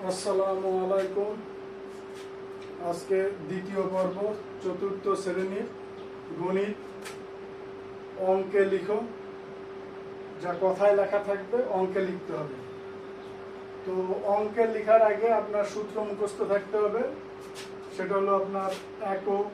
আসসালামু আলাইকুম। আজকে দ্বিতীয় পর্ব, চতুর্থ শ্রেণীর গণিত। অঙ্কে লিখো, যা কথায় লেখা থাকবে অঙ্কে লিখতে হবে। তো অঙ্কে লেখার আগে আপনার সূত্র মুখস্থ থাকতে হবে। সেটা হলো আপনার একক,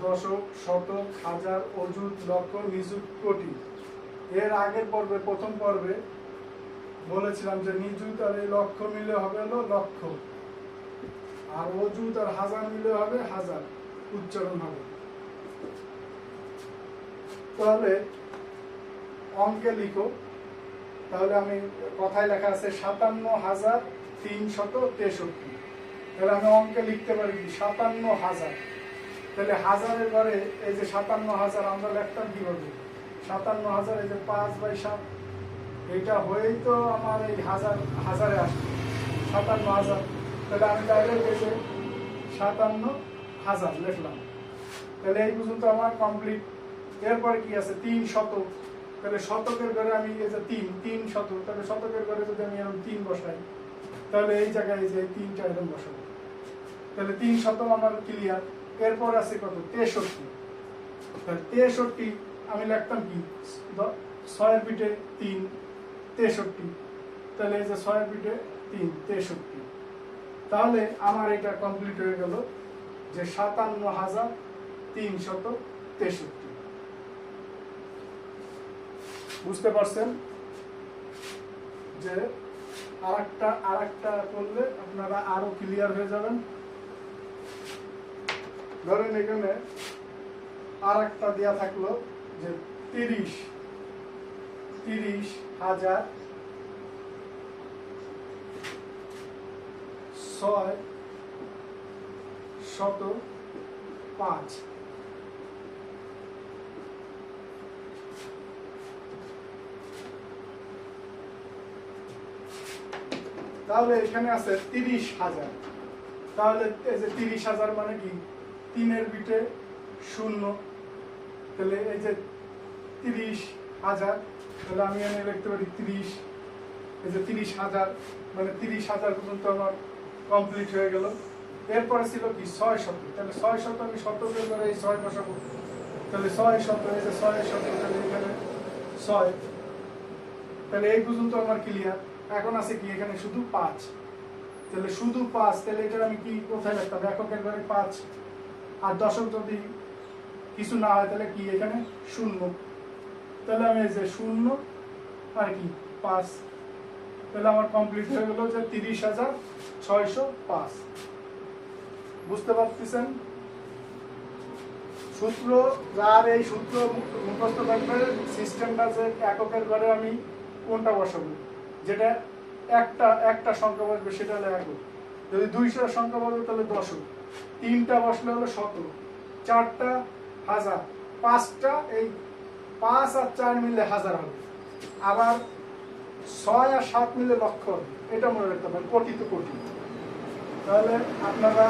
দশক, শতক, হাজার, অযুত, লক্ষ, নিযুত, কোটি। এর আগের পর্বে, প্রথম পর্বে বলেছিলাম যে নিযুত আর এই লক্ষ মিলে হবে হলো লক্ষ, আর অযুত আর হাজার মিলে হবে হাজার, উচ্চারণ হবে। তাহলে অঙ্কে লিখো। তাহলে আমি কথায় লেখা আছে 57,363। তাহলে আমি অঙ্কে লিখতে পারি কি 57,000। তাহলে হাজারের ঘরে এই যে 57,000 আমরা লিখতাম কিভাবে? 57,000 এই যে 5/7, এইটা হয়েই তো আমার এই হাজারে আসবে 57,000। তাহলে আমি ডাইরেক্ট এসে 57,000 লিখলাম। তাহলে এই পর্যন্ত আমার কমপ্লিট। এরপরে কি আছে? 3 শতক। তাহলে শতকের ঘরে আমি এই যে 3 শতক, তাহলে শতকের ঘরে যদি আমি এরকম 3 বসাই, তাহলে এই জায়গায় এই যে 3টা এরকম বসাবো। তাহলে 3 শতক আমার ক্লিয়ার। এরপর আছে কত? 63। তাহলে 63 আমি লিখতাম কি 6 এর পিঠে 3, 63। তাহলে এই যে 6 এর পিঠে 3, 63। তাহলে আমার এটা কমপ্লিট হয়ে গেল যে 57,363। বুঝতে পারছেন যে আরেকটা করলে আপনারা আরো ক্লিয়ার হয়ে যাবেন। ধরেন এখানে আরেকটা দেয়া থাকলো যে 30,605। তাহলে এখানে আছে 30,000। তাহলে এই যে 30,000 মানে কি 3 এর বিটে 0। তাহলে এই যে 30,000, তাহলে আমি এনে লিখতে পারি 30। এই যে 30,000 মানে 30,000 পর্যন্ত আমার কমপ্লিট হয়ে গেল। এরপরে ছিল কি 6 শতক। তাহলে 6 শতক আমি শতকের ঘরে এই 6 বসাবো। তাহলে 6 শতক, এই যে 6 শতক, তাহলে এখানে 6। তাহলে এই পর্যন্ত আমার ক্লিয়ার। এখন আছে কি এখানে শুধু 5। তাহলে শুধু 5, তাহলে এটা আমি কি কোথায় লিখতাম? এককের ঘরে 5। আর দশক যদি কিছু না হয় তাহলে কি এখানে 0। তাহলে আমি এই যে 0 আর কি 5। তাহলে আমার কমপ্লিট হয়ে গেল যে 30,605। বুঝতে পারতেছেন? সূত্র যার এই সূত্র মুখস্থ থাকবে, সিস্টেমটা যে এককের ঘরে আমি কোনটা বসাবো, যেটা একটা সংখ্যা বসবে সেটা হলো একক। যদি 200 সংখ্যা বসবে তাহলে দশক, 3টা বসলে হলো শতক, 4টা হাজার, 5টা এই 5 আর 4 মিলে হাজার হবে, আবার 6 আর 7 মিলে লক্ষ হবে। এটা মনে রাখতে পারেন, কোটি তো কোটি। তাহলে আপনারা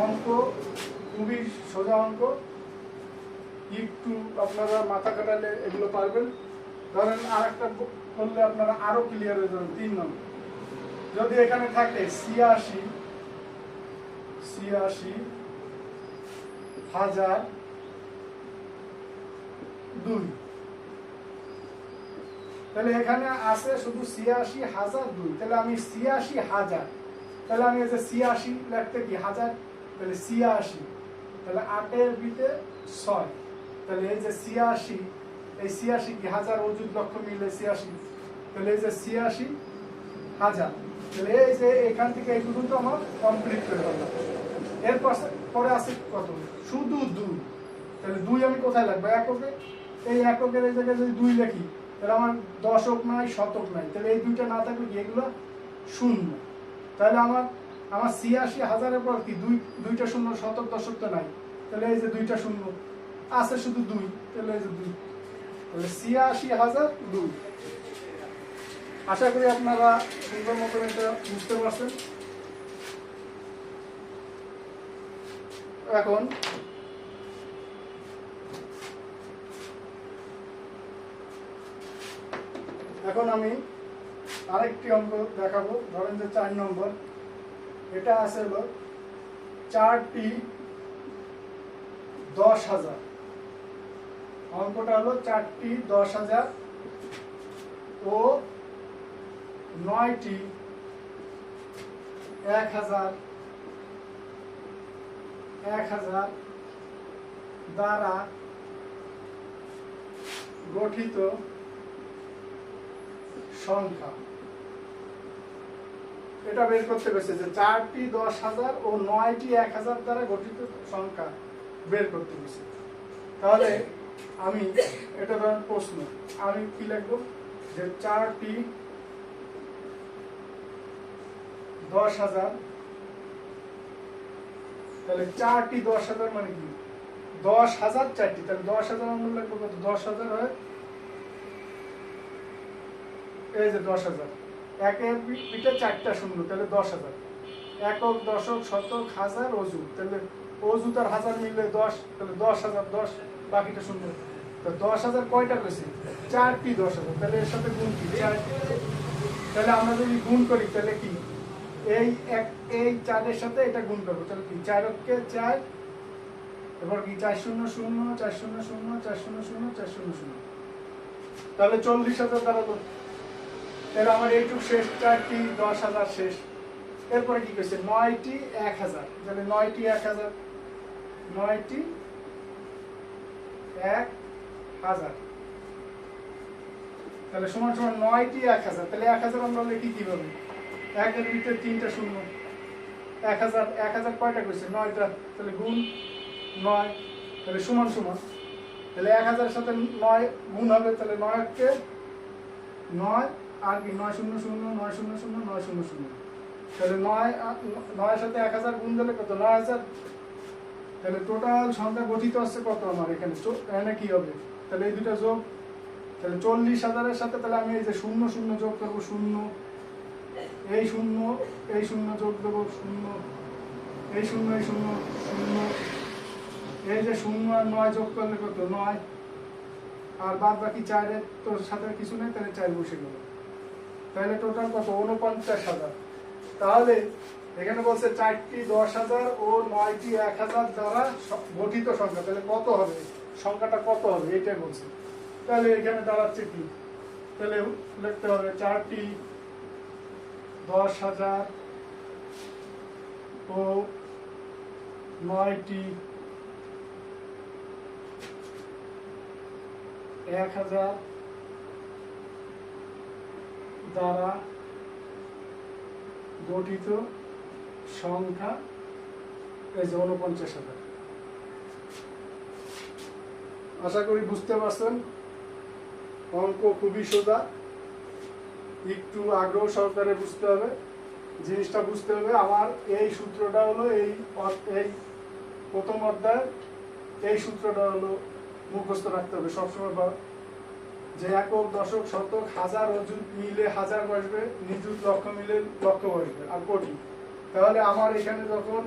অঙ্ক খুবই সোজা অঙ্ক, একটু আপনারা মাথা কাটালে এগুলো পারবেন। ধরেন আরেকটা করলে আপনারা আরো ক্লিয়ার হয়ে যাবেন। 3 নম্বর যদি এখানে থাকে 86,002, তাহলে এখানে আছে শুধু 86,002। তাহলে আমি 86,000, তাহলে আমি এই যে 86 লিখতে কি হাজার, তাহলে 86, তাহলে 8 এর ভিতরে 6। তাহলে এই যে 86, এই 86 কি হাজার, অযুত, লক্ষ মিলে 86। তাহলে এই যে 86,000। তাহলে এই যে এখান থেকে এই পর্যন্ত আমার কমপ্লিট হয়ে গেল। এরপর পরে আছে কত? শুধু 2। তাহলে 2 আমি কোথায় লিখবো? এককে। এই এককের এই জায়গায় যদি 2 লিখি তাহলে আমার দশক নাই, শতক নাই। তাহলে এই দুইটা না থাকলে কি এগুলো 0। তাহলে আমার 86,000-এর পর কি দুইটা শূন্য, শতক দশক তো নাই। তাহলে এই যে 2টা শূন্য আছে, শুধু 2। তাহলে এই যে 2, তাহলে 86,002। আশা করি আপনারা সুন্দর মতন এটা বুঝতে পারছেন। এখন আমি আরেকটি অঙ্ক দেখাবো। ধরেন যে 4 নম্বর, এটা আছে হলো 4টি 10,000। অঙ্কটা হলো 4টি 10,000 ও 9টি 1,000 দ্বারা গঠিত সংখ্যা। এটা বের করতে গেছে যে 4টি 10,000 ও 9টি 1,000 দ্বারা গঠিত সংখ্যা বের করতে গেছে। তাহলে আমি এটা ধরেন প্রশ্ন, আমি কি লিখবো যে 4টি 10,000, তাহলে 4টি 10,000 মানে কি 10,000 4টি, তাহলে 10,000 আমরা লিখবো কত, 10,000 হয় এই যে 10,000, একের পিঠে 4টা শূন্য, তাহলে 10,000। একক, দশক, শতক, হাজার, অযু, তাহলে অযু তার হাজার মিললে 10, তাহলে 10,000, 10 বাকিটা শূন্য। তো 10,000 কয়টা কইছে, 4টি 10,000, তাহলে এর সাথে গুণ কি 4, তাহলে আমরা যদি গুণ করি তাহলে কি এই 4 এর সাথে এটা গুণ করবো, তাহলে কি 4 কে 4, এবার কি 4 0 0 4 0 0 4 0 0 4 0 0, তাহলে 40,000 দ্বারা। তাহলে আমার এইটুকু শেষ, 4টি 10,000 শেষ। এরপরে কি কইছে 9টি 1,000, তাহলে 9টি 1,000, 9টি 1,000, তাহলে সমান সমান 9টি 1,000, তাহলে 1,000 আমরা লিখি কিভাবে, 1 এর ভিতরে 3টা শূন্য, 1,000 কয়টা কইছে 9টা, তাহলে গুণ 9, তাহলে সমান সমান, তাহলে 1,000 এর সাথে 9 গুণ হবে, তাহলে 9 কে 9 আর কি 9 0 0 9 0 0 9 0 0, তাহলে 9 এর সাথে 1,000 গুণ দিলে কত 9,000, তাহলে টোটাল সংখ্যা গঠিত হচ্ছে কত আমার এখানে, এখানে কি হবে, তাহলে এই দুটো যোগ, তাহলে 40,000 এর সাথে তাহলে আমি এই যে 0 0 যোগ করবো, 0 এই 0 এই 0 যোগ দেবো, 0 এই 0 এই 0 0, এই যে 0 আর 9 যোগ করলে কত 9, আর বাদ বাকি 4 এর তোর সাথে কিছু নেই, তাহলে 4 বসে গেল, তাহলে টোটাল কত 49,000। তাহলে এখানে বলছে 4টি 10,000 ও 9টি 1,000 দ্বারা গঠিত সংখ্যা, তাহলে কত হবে, সংখ্যাটা কত হবে এটাই বলছে। তাহলে এখানে দাঁড়াচ্ছে কি, তাহলে লিখতে হবে 4টি 10,000 ও 9টি 1,000 দ্বারা গঠিত সংখ্যা এই যে 49,000। আশা করি বুঝতে পারছেন, অঙ্ক খুবই সোজা, একটু আগ্রহ সহকারে বুঝতে হবে, জিনিসটা বুঝতে হবে। আমার এই সূত্রটা হলো এই প্রথম অধ্যায়, এই সূত্রটা হলো মুখস্থ রাখতে হবে সবসময়, যে একক, দশক, শতক, হাজার, অযুত মিলে হাজার বসবে, নিযুত, লক্ষ মিলে লক্ষ বসবে, আর কোটি। তাহলে আমার এখানে যখন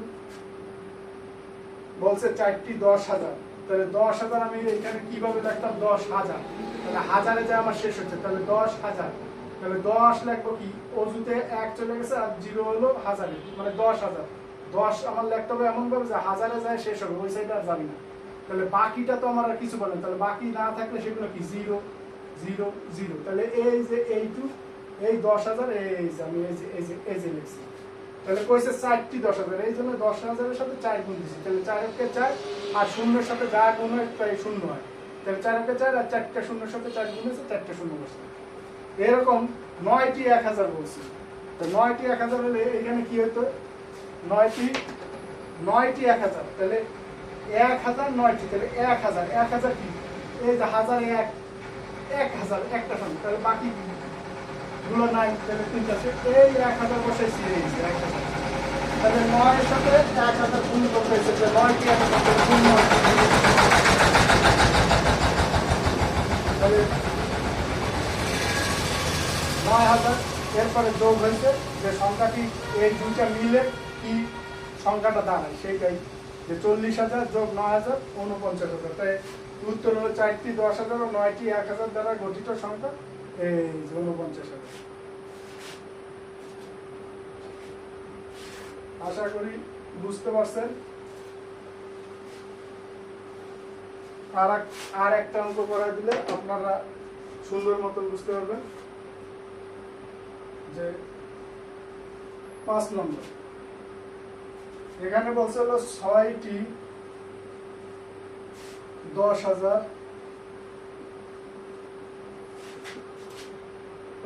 বলছে 4টি 10,000, তাহলে 10,000 আমি এখানে কিভাবে লিখতাম 10,000, তাহলে হাজারে যায় আমার শেষ হচ্ছে, তাহলে 10,000, তাহলে 10 লিখবো কি, অযুতে 1 চলে গেছে আর 0 হলো হাজারে, মানে 10,000, 10 আমার লিখতে হবে এমন ভাবে যে হাজারে যায় শেষ হবে, ওই সাইডে আর জানি না। তাহলে বাকিটা তো আমার আর কিছু বলেন, তাহলে বাকি না থাকলে সেগুলো কি 0 0 0, তাহলে এই যে এইটুক এই 10,000 এই যে আমি এই যে লিখছি, তাহলে কইছে 4টি 10,000, এই জন্য 10,000 এর সাথে 4 গুণ দিছি, তাহলে 4 কে 4 আর শূন্যের সাথে যা গুণ হয় তাই শূন্য হয়, তাহলে 4 কে 4 আর 4টা শূন্যের সাথে 4 গুণ হয়েছে, 4টা শূন্য বসছে। এরকম 9টি 1,000 বলছি, তো 9টি 1,000 হলে এখানে কি হতো, 9টি 1,000, তাহলে 1,000 9টি, তাহলে 1,000 কি এই যে 1,001 1,000 একটা সংখ্যা, তাহলে বাকি গুলো নাই, তাহলে 3টা, এই 1,000 বসাইছি এই যে 1,000, তাহলে 9 এর সাথে 1,000 গুণ করতে হয়েছে, যে 9টি 1,000 গুণ হয়, তাহলে 9,000, এরপরে যোগ হয়েছে যে সংখ্যাটি এই দুইটা মিলে কি সংখ্যাটা দাঁড়ায় সেইটাই, যে 40,000 যোগ 9,000 49,000, তাই উত্তর হলো 4টি 10,000 ও 9টি 1,000 দ্বারা গঠিত সংখ্যা এই 49,000। আশা করি বুঝতে পারছেন। আর একটা অঙ্ক করা দিলে আপনারা সুন্দর মতন বুঝতে পারবেন। যে 5 নম্বর এখানে বলছে হলো 6টি 10,000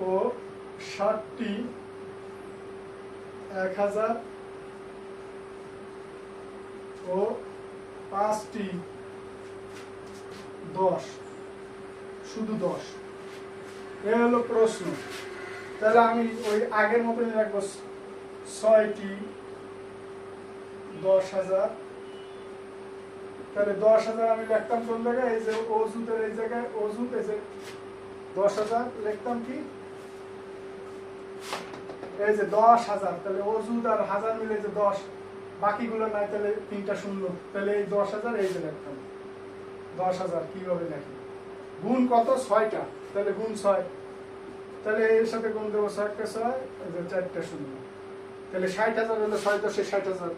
ও 60টি 1,000 ও 5টি 10, শুধু 10। এ হলো প্রশ্ন। তাহলে আমি ওই আগের মতনই রাখবো 6টি 10,000। তাহলে 10,000 আমি লিখতাম কোন জায়গায়, এই যে অজুদের এই জায়গায় অজুদ, এই যে 10,000 লিখতাম কি এই যে 10,000। তাহলে অজুদ আর হাজার মিলে যে 10, বাকিগুলো নাই, তাহলে 3টা শূন্য। তাহলে এই 10,000 এই যে লিখতাম 10,000। কিভাবে লিখি? গুণ কত? 6টা। তাহলে গুণ 6। তাহলে এর সাথে গুণ দেবো 6টা 6, এই যে 4টা শূন্য। তাহলে 60,000 হলো 6 10 60,000।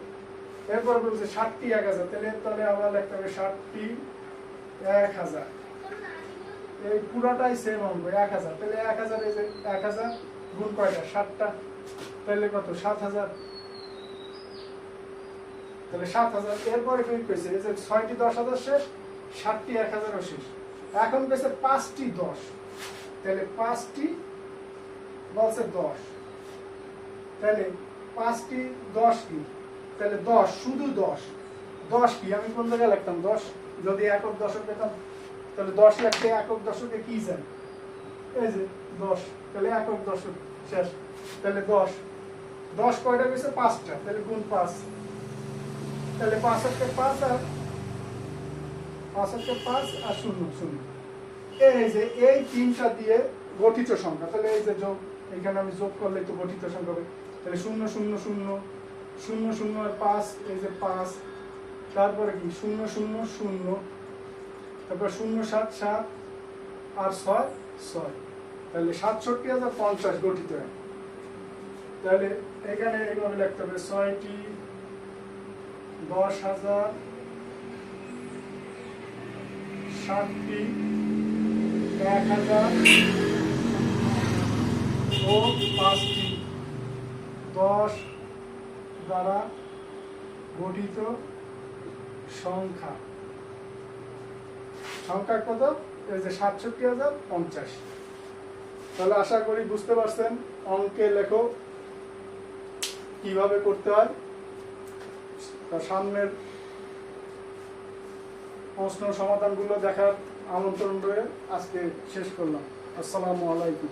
এরপর বলছে 60টি 1,000। তাহলে আমরা লিখতে হবে 60টি 1,000। এই পুরোটাই সেম অঙ্ক 1,000। তাহলে 1,000 এই যে 1,000 গুণ কয়টা? 7টা। তাহলে কত? 7,000। তাহলে 7,000। এরপরে কি কইছে? এই যে 6টি 10,000 শেষ, 60টি 1,000 ও শেষ। এখন কইছে 5টি 10। তাহলে 5টি বলছে 10। তাহলে 5টি 10 কি? তাহলে 10, শুধু 10। 10 কি? আমি কোন জায়গায় লিখতাম 10? যদি একক দশক পেতাম তাহলে 10 লিখতে একক দশকে কি যায়? এই যে 10। তাহলে একক দশক শেষ। তাহলে 10 10 কয়টা কইছে? 5টা। তাহলে গুণ 5। তাহলে 5 কে 5 আর 5 কে 5 আর 0 0। এই যে এই 3টা দিয়ে গঠিত সংখ্যা। তাহলে এই যে যোগ, এখানে আমি যোগ করলে তো গঠিত সংখ্যা হবে। তাহলে 0 0 0 0 0 আর 5, এই যে 5। তারপরে কি 0 0 0, তারপর 0 7 7 আর 6 6। তাহলে 67,050 গঠিত হয়। তাহলে এখানে এইভাবে লিখতে হবে 6টি 10,000, 60টি 1,000 ও 5টি 10 দ্বারা গঠিত সংখ্যা। সংখ্যা কত? এই যে 67,050। তাহলে আশা করি বুঝতে পারছেন অঙ্কে লেখো কিভাবে করতে হয়। তার সামনের প্রশ্ন সমাধানগুলো দেখার আমন্ত্রণ রয়ে আজকে শেষ করলাম। আসসালামু আলাইকুম।